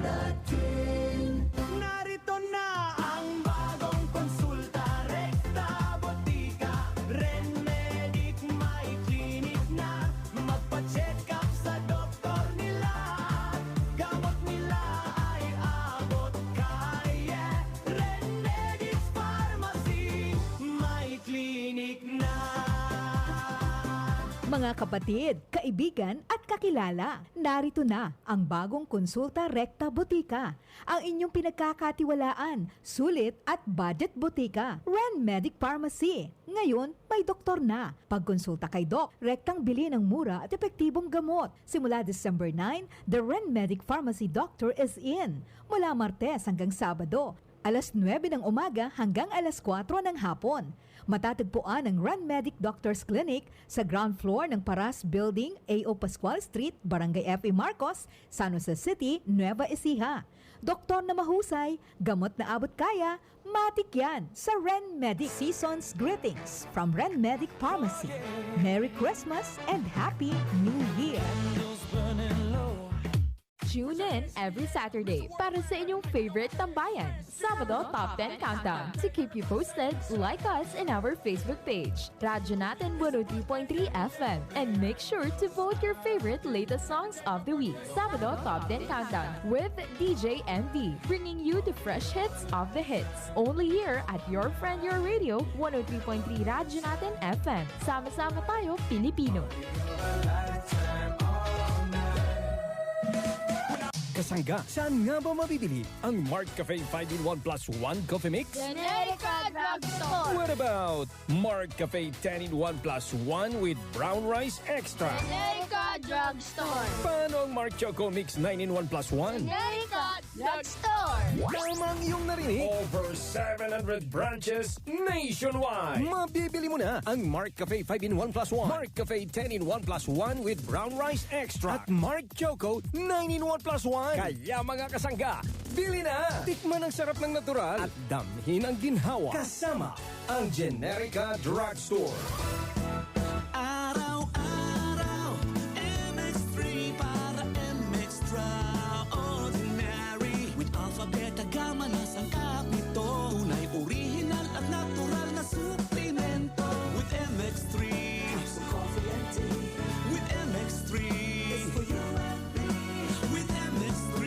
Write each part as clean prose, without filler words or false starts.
natin. Narito na ang bagong konsulta, Rekta Botica. Renmedic may clinic na. Magpa-check up sa doktor nila. Gamot nila ay abot kaya. Renmedic Pharmacy may clinic na. Mga kapatid, kaibigan at kakilala, narito na ang bagong Konsulta Rekta Botica. Ang inyong pinagkakatiwalaan, sulit at budget botika, Renmedic Pharmacy. Ngayon, may doktor na. Pagkonsulta kay Doc, rektang bili ng mura at epektibong gamot. Simula December 9, the Renmedic Pharmacy Doctor is in. Mula Martes hanggang Sabado, alas 9 ng umaga hanggang alas 4 ng hapon. Matatagpuan ang Renmedic Doctors Clinic sa ground floor ng Paras Building, A.O. Pascual Street, Barangay F.E. Marcos, San Jose City, Nueva Ecija. Doktor na mahusay, gamot na abot kaya, matik yan sa Renmedic. Season's greetings from Renmedic Pharmacy. Merry Christmas and Happy New Year! Tune in every Saturday para sa inyong favorite tambayan, Sabado Top 10 Countdown. To keep you posted, like us in our Facebook page, Radyo Natin 103.3 FM, and make sure to vote your favorite latest songs of the week. Sabado Top 10 Countdown with DJ MV, bringing you the fresh hits of the hits. Only here at Your Friend Your Radio 103.3 Radyo Natin FM. Sama-sama tayo, Pilipino. Kasangga, saan nga ba mabibili ang Mark Cafe 5-in-1 plus 1 coffee mix? Generika Drugstore. What about Mark Cafe 10-in-1 plus 1 with brown rice extra? Generika Drugstore. Paano ang Mark Choco Mix 9-in-1 plus 1? Generika Drugstore. Tamang iyong narinig. Over 700 branches nationwide. Mabibili mo na ang Mark Cafe 5-in-1 plus 1, Mark Cafe 10-in-1 plus 1 with brown rice extra, at Mark Choco 9-in-1 plus 1. Kaya mga kasangga, bili na! Tikman ang sarap ng natural at damhin ang ginhawa. Kasama ang Generica Drugstore. Araw-araw, MX3 para MX-Traordinary. With alpha, beta, gamma na sangkap nito. Tunay, original at natural na suplemento. With MX3, coffee and tea. With MX3, it's for you and me. With MX3,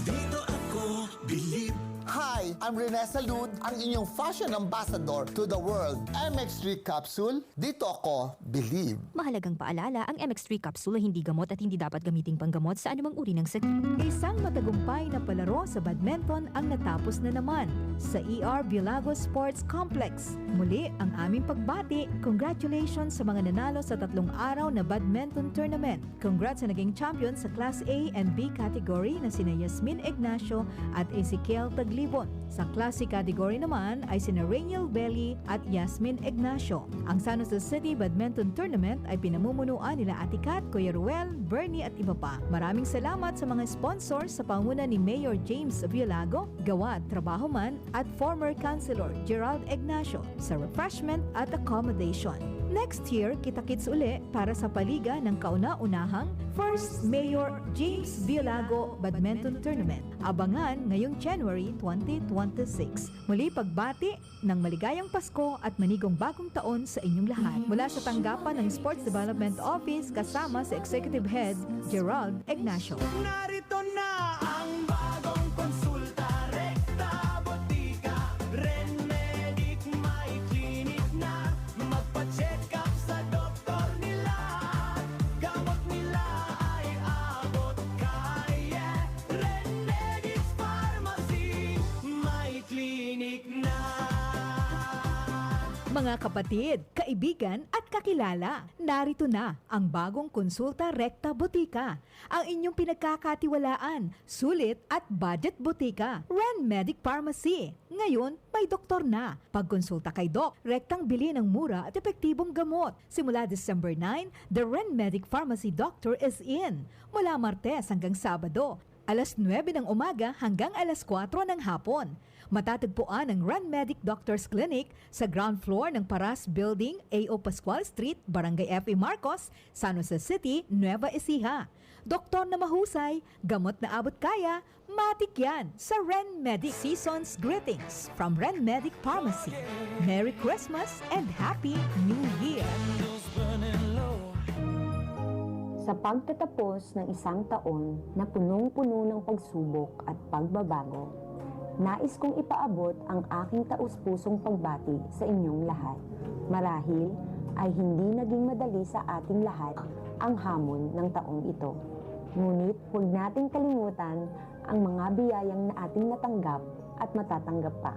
dito ako believe. Hi, I'm Rene Salud, ang inyong fashion ambassador to the world. MX3 capsule, dito ako believe. Mahalagang paalala, ang MX3 capsule ay hindi gamot at hindi dapat gamiting panggamot sa anumang uri ng sakit. Isang matagumpay na palaro sa badminton ang natapos na naman sa ER Bilago Sports Complex. Muli ang aming pagbati. Congratulations sa mga nanalo sa 3 araw na badminton tournament. Congrats sa naging champion sa Class A and B category na sina Yasmin Ignacio at Ezekiel Taglibon. Sa Classic category naman ay sina Rainiel Belli at Yasmin Ignacio. Ang San Jose City Badminton Tournament ay pinamumunuan nila Ate Kat, Kuya Ruel, Bernie at iba pa. Maraming salamat sa mga sponsors sa panguna ni Mayor James Bialago, Gawad Trabaho Man at former Councilor Gerald Ignacio sa refreshment at accommodation. Next year, kita-kits uli para sa paliga ng kauna-unahang First Mayor James Bialago Badminton Tournament. Abangan ngayong January 2026. Muli pagbati ng maligayang Pasko at manigong bagong taon sa inyong lahat. Mula sa tanggapan ng Sports Development Office kasama sa Executive Head Gerald Ignacio. Narito na ang bagong konsulta, Rekta Botica. Renmedic may clinic na. Magpa-check up sa doktor nila. Gamot nila ay abot kaya. Renmedic Pharmacy may clinic na. Mga kapatid, kaibigan at kakilala, narito na ang bagong Konsulta Rekta Botica. Ang inyong pinagkakatiwalaan, sulit at budget botika, Renmedic Pharmacy. Ngayon, may doktor na. Pagkonsulta kay Doc, rektang bili ng mura at epektibong gamot. Simula December 9, the Renmedic Pharmacy Doctor is in. Mula Martes hanggang Sabado, alas 9 ng umaga hanggang alas 4 ng hapon. Matatagpuan ang RunMedic Doctors Clinic sa ground floor ng Paras Building, A.O. Pascual Street, Barangay F.E. Marcos, San Jose City, Nueva Ecija. Doktor na mahusay, gamot na abot kaya, matik yan sa RenMedic. Season's greetings from RenMedic Pharmacy. Merry Christmas and Happy New Year! Sa pagtatapos ng isang taon na punong-puno ng pagsubok at pagbabago, nais kong ipaabot ang aking taus-pusong pagbati sa inyong lahat. Marahil ay hindi naging madali sa ating lahat ang hamon ng taong ito. Ngunit huwag nating kalimutan ang mga biyayang na ating natanggap at matatanggap pa.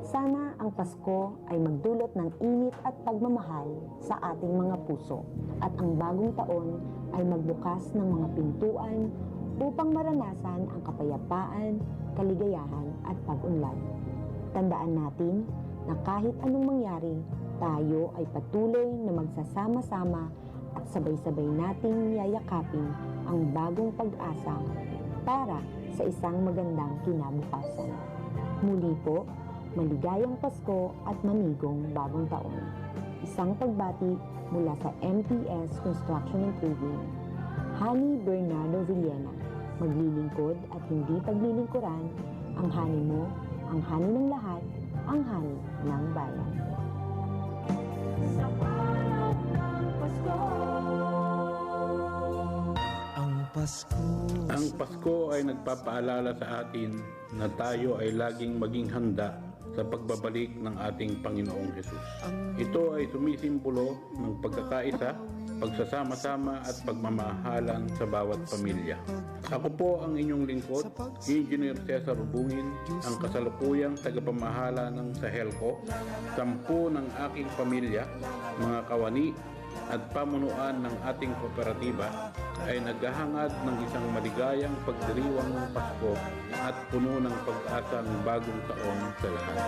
Sana ang Pasko ay magdulot ng init at pagmamahal sa ating mga puso at ang bagong taon ay magbukas ng mga pintuan upang maranasan ang kapayapaan, kaligayahan at pag-unlad. Tandaan natin na kahit anong mangyari, tayo ay patuloy na magsasama-sama at sabay-sabay nating yayakapin ang bagong pag-asa para sa isang magandang kinabukasan. Muli po, maligayang Pasko at manigong bagong taon. Isang pagbati mula sa MPS Construction and Trading. Hani Bernardo Villena, maglilingkod at hindi paglilingkuran, ang hani mo, ang hani ng lahat, ang hani ng bayan. Sa parang ng Pasko. Ang Pasko ay nagpapaalala sa atin na tayo ay laging maging handa sa pagbabalik ng ating Panginoong Hesus. Ito ay sumisimbolo ng pagkakaisa, pagsasama-sama at pagmamahalan sa bawat pamilya. Ako po ang inyong lingkod, Engineer Cesar Rubungin, ang kasalukuyang tagapamahala ng Sahelco, 10 ng aking pamilya, mga kawani at pamunuan ng ating kooperatiba ay naghahangad ng isang maligayang pagdiriwang ng Pasko at puno ng pag-asa ng bagong taon sa lahat.